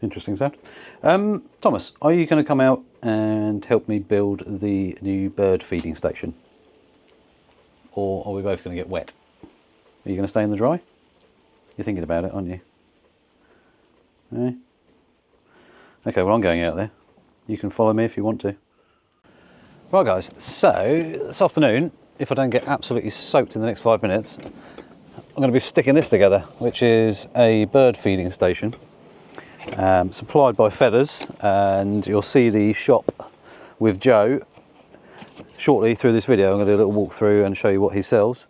Interesting sound. Thomas, are you going to come out and help me build the new bird feeding station? Or are we both going to get wet? Are you going to stay in the dry? You're thinking about it, aren't you? Eh? Okay, well I'm going out there. You can follow me if you want to. Right guys, so this afternoon, if I don't get absolutely soaked in the next 5 minutes, I'm going to be sticking this together, which is a bird feeding station supplied by Feathers, and you'll see the shop with Joe shortly through this video. I'm going to do a little walk through and show you what he sells.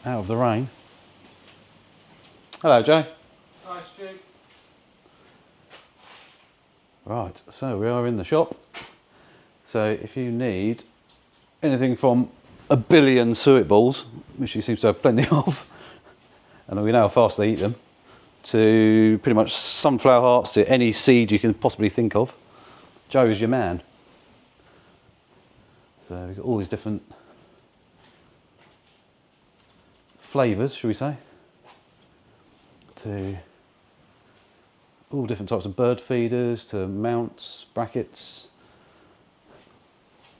Out of the rain. Hello Joe. Hi Stuart. Right, so we are in the shop. So if you need anything from a billion suet balls, which he seems to have plenty of, and we know how fast they eat them, to pretty much sunflower hearts, to any seed you can possibly think of, Joe's your man. So we've got all these different flavours, should we say, to all different types of bird feeders, to mounts, brackets,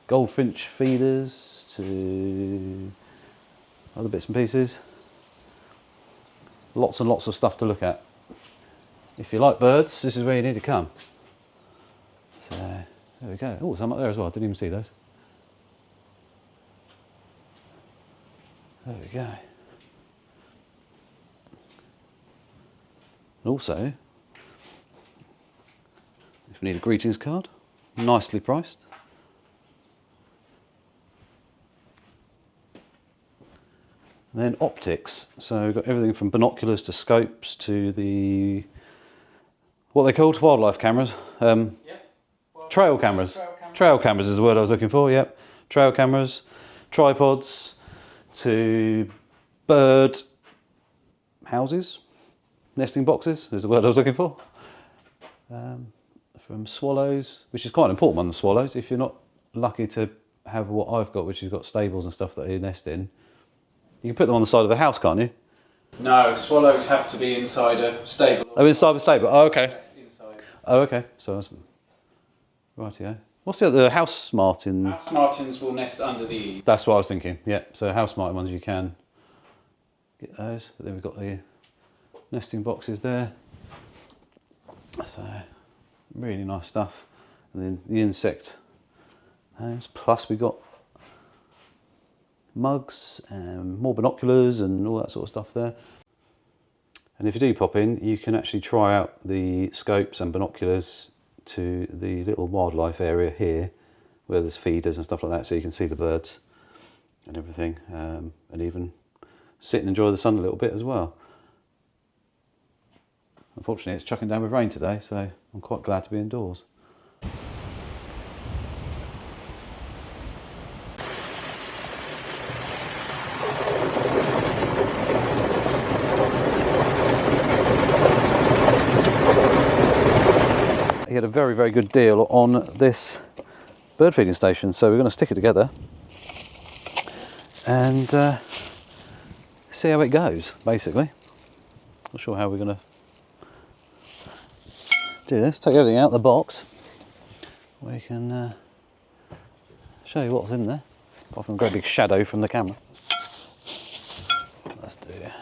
goldfinch feeders, to other bits and pieces. Lots and lots of stuff to look at. If you like birds, this is where you need to come. So there we go. Oh, some up there as well. I didn't even see those. There we go. And also, if you need a greetings card, nicely priced. And then optics, so we've got everything from binoculars to scopes to the, what are they called? Wildlife cameras? Trail cameras. Trail cameras is the word I was looking for, yep. Trail cameras, tripods, to bird houses, nesting boxes is the word I was looking for. From swallows, which is quite an important one, the swallows. If you're not lucky to have what I've got, which has got stables and stuff that they nest in, you can put them on the side of the house, can't you? No, swallows have to be inside a stable. Oh, inside the stable. Oh, okay. Inside. Oh, okay. So that's rightio. What's the other? House martin? House martins will nest under the eaves. That's what I was thinking. Yeah. So house martin ones you can get those. But then we've got the nesting boxes there. So really nice stuff. And then the insect homes. Plus we've got mugs and more binoculars and all that sort of stuff there. And if you do pop in, you can actually try out the scopes and binoculars to the little wildlife area here where there's feeders and stuff like that, so you can see the birds and everything, and even sit and enjoy the sun a little bit as well. Unfortunately it's chucking down with rain today, so I'm quite glad to be indoors. He had a very, very good deal on this bird feeding station, so we're going to stick it together and see how it goes, basically. Not sure how we're going to do this. Take everything out of the box. We can show you what's in there, apart from a great big shadow from the camera. Let's do it.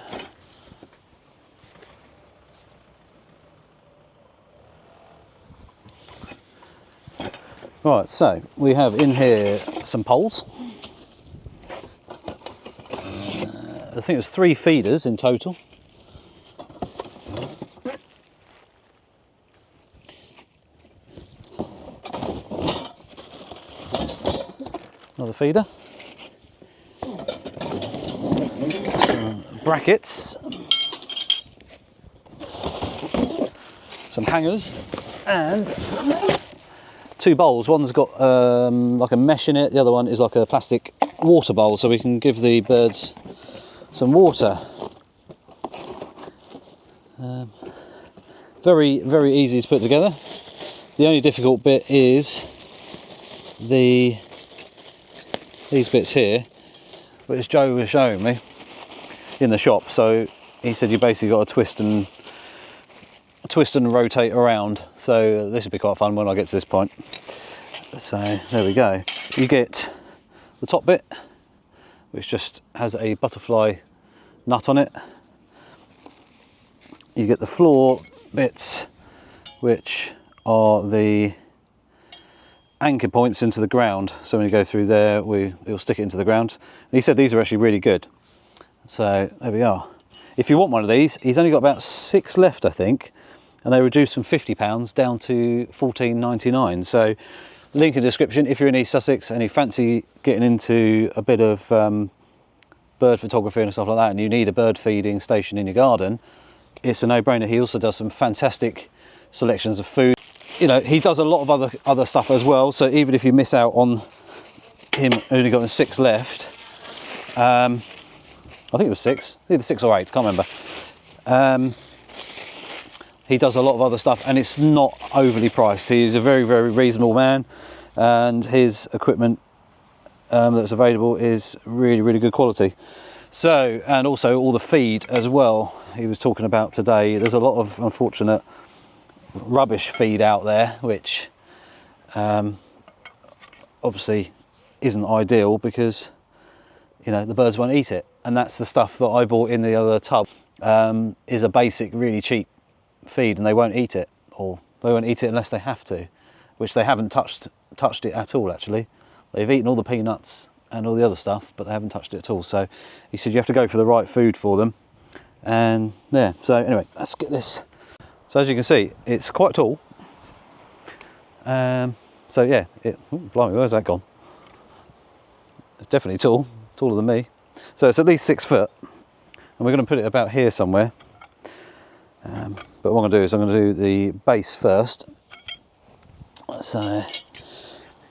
Right, so we have in here some poles. I think it's 3 feeders in total. Another feeder. Some brackets. Some hangers. And 2 bowls. One's got like a mesh in it, the other one is like a plastic water bowl, so we can give the birds some water. Very, very easy to put together. The only difficult bit is these bits here, which Joe was showing me in the shop. So he said you basically got to twist and rotate around. So this would be quite fun when I get to this point. So there we go. You get the top bit, which just has a butterfly nut on it. You get the floor bits, which are the anchor points into the ground. So when you go through there, it'll stick it into the ground. And he said these are actually really good. So there we are. If you want one of these, he's only got about 6 left, I think, and they reduced from £50 down to £14.99. So link in the description if you're in East Sussex and you fancy getting into a bit of bird photography and stuff like that, and you need a bird feeding station in your garden, it's a no-brainer. He also does some fantastic selections of food. You know, he does a lot of other stuff as well. So even if you miss out on him only got 6 left, I think it was 6, either 6 or 8, can't remember. He does a lot of other stuff, and it's not overly priced. He's a very, very reasonable man, and his equipment that's available is really, really good quality. So, and also all the feed as well, he was talking about today. There's a lot of unfortunate rubbish feed out there, which obviously isn't ideal because, you know, the birds won't eat it. And that's the stuff that I bought in the other tub, is a basic, really cheap feed, and they won't eat it, or they won't eat it unless they have to, which they haven't touched it at all. Actually, they've eaten all the peanuts and all the other stuff, but they haven't touched it at all. So he said you have to go for the right food for them. And yeah, so anyway, let's get this. So as you can see, it's quite tall. So yeah, blimey, where's that gone? It's definitely tall, taller than me. So it's at least 6 foot, and we're going to put it about here somewhere. But what I'm going to do is I'm going to do the base first. So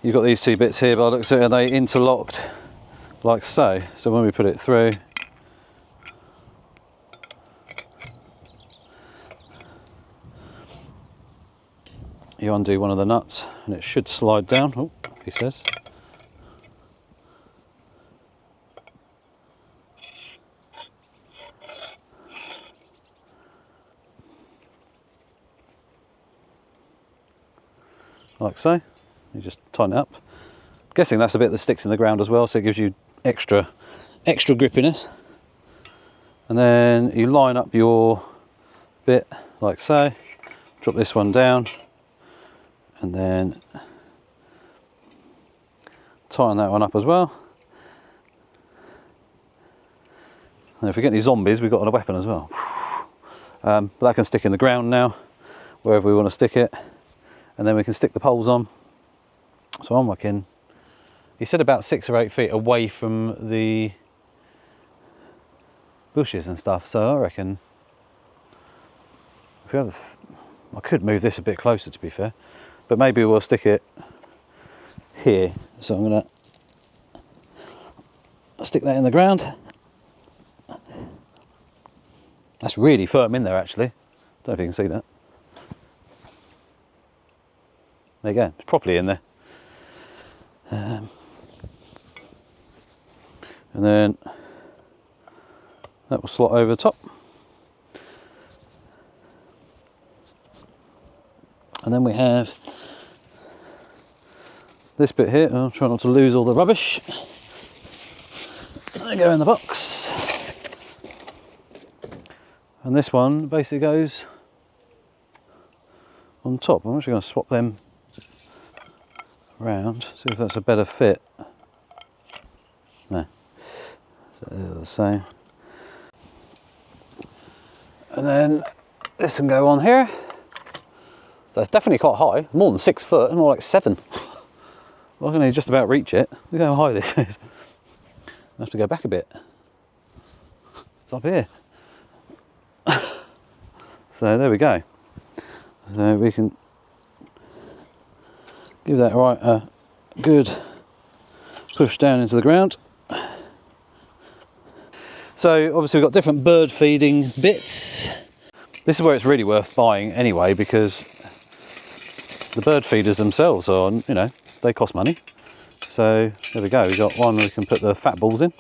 you've got these 2 bits here, but I look at it, are they interlocked like so? So when we put it through, you undo one of the nuts and it should slide down. Oh, he says. Like so. You just tighten it up. I'm guessing that's the bit that sticks in the ground as well, so it gives you extra grippiness. And then you line up your bit like so. Drop this one down, and then tighten that one up as well. And if we get any zombies, we've got a weapon as well. But that can stick in the ground now, wherever we want to stick it. And then we can stick the poles on. So I'm looking, he said about 6 or 8 feet away from the bushes and stuff. So I reckon, if we have, I could move this a bit closer, to be fair, but maybe we'll stick it here. So I'm gonna stick that in the ground. That's really firm in there, actually. Don't know if you can see that. There you go, it's properly in there. And then that will slot over the top. And then we have this bit here. I'll try not to lose all the rubbish. They go in the box. And this one basically goes on top. I'm actually going to swap them around, see if that's a better fit. No, so they're the same. And then this can go on here. So it's definitely quite high, more than 6 foot, more like 7. Well, I can only just about reach it. Look how high this is. I have to go back a bit. It's up here. So there we go. So we can give that a good push down into the ground. So obviously we've got different bird feeding bits. This is where it's really worth buying anyway, because the bird feeders themselves are, you know, they cost money. So there we go, we've got one we can put the fat balls in.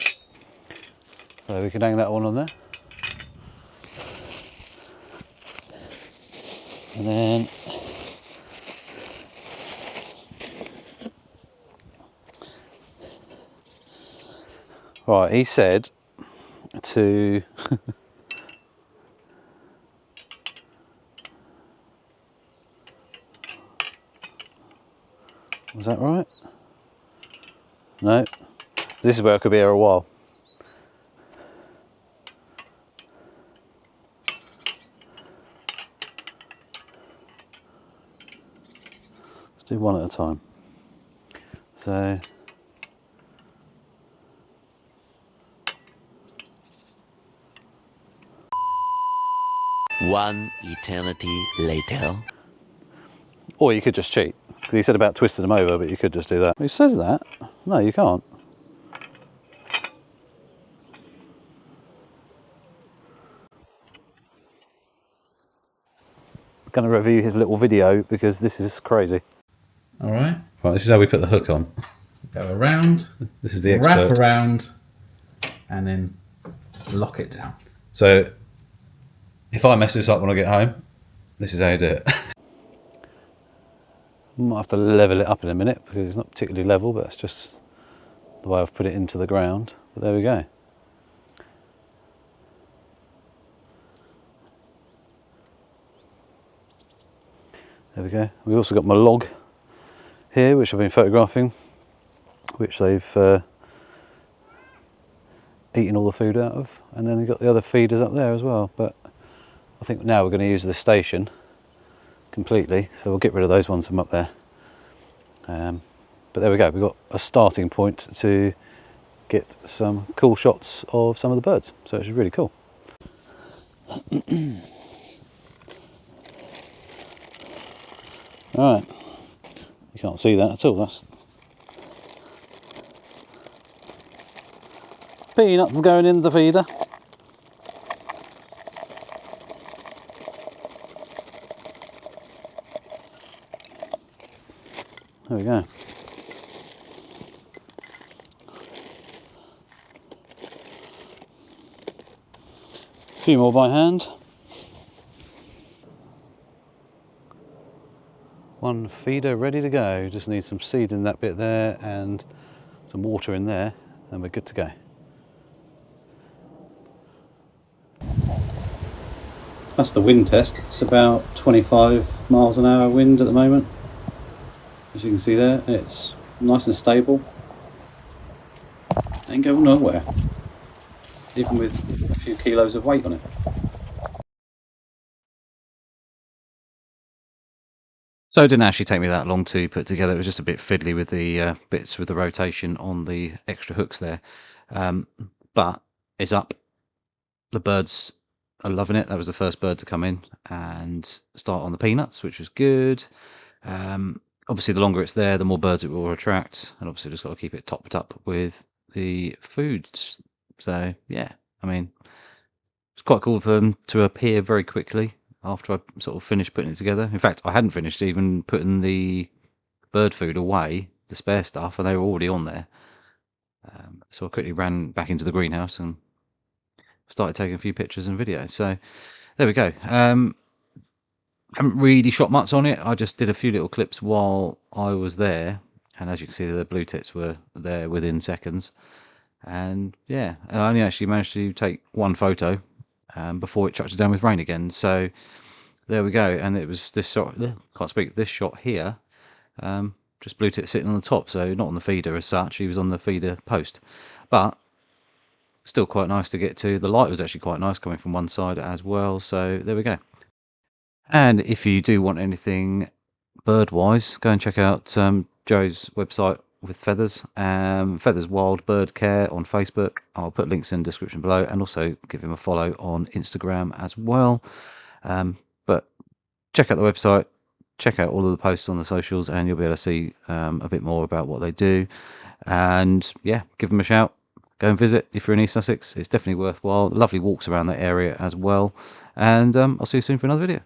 So we can hang that one on there. And then right, he said to was that right? No. This is where I could be here a while. Let's do one at a time. So One eternity later. or you could just cheat. He said about twisting them over, but you could just do that. He says that. No, you can't. Going to review his little video because this is crazy. All right. Right, this is how we put the hook on. Go around. This is the wrap expert. around, and then lock it down. So if I mess this up when I get home, this is how you do it. Might have to level it up in a minute because it's not particularly level, but it's just the way I've put it into the ground. But there we go. There we go. We've also got my log here, which I've been photographing, which they've eaten all the food out of, and then they've got the other feeders up there as well. But I think now we're going to use this station completely, so we'll get rid of those ones from up there. But there we go, we've got a starting point to get some cool shots of some of the birds, so it's really cool. Alright, you can't see that at all, that's peanuts going in the feeder. There we go. A few more by hand. One feeder ready to go. Just need some seed in that bit there and some water in there, and we're good to go. That's the wind test. It's about 25 miles an hour wind at the moment. As you can see there, it's nice and stable. Ain't going nowhere, even with a few kilos of weight on it. So it didn't actually take me that long to put together. It was just a bit fiddly with the bits with the rotation on the extra hooks there. But it's up. The birds are loving it. That was the first bird to come in and start on the peanuts, which was good. Obviously, the longer it's there, the more birds it will attract. And obviously, just got to keep it topped up with the foods. So, yeah, I mean, it's quite cool for them to appear very quickly after I sort of finished putting it together. In fact, I hadn't finished even putting the bird food away, the spare stuff, and they were already on there. So I quickly ran back into the greenhouse and started taking a few pictures and videos. So there we go. Haven't really shot much on it. I just did a few little clips while I was there, and as you can see, the blue tits were there within seconds. And yeah, and I only actually managed to take one photo before it chucked it down with rain again. So there we go. And it was this shot, can't speak, this shot here, just blue tit sitting on the top, so not on the feeder as such. He was on the feeder post, but still quite nice to get to. The light was actually quite nice coming from one side as well. So there we go. And if you do want anything bird-wise, go and check out Joe's website with feathers, Feathers Wild Bird Care on Facebook. I'll put links in the description below, and also give him a follow on Instagram as well. But check out the website, check out all of the posts on the socials, and you'll be able to see a bit more about what they do. And yeah, give them a shout. Go and visit if you're in East Sussex. It's definitely worthwhile. Lovely walks around that area as well. And I'll see you soon for another video.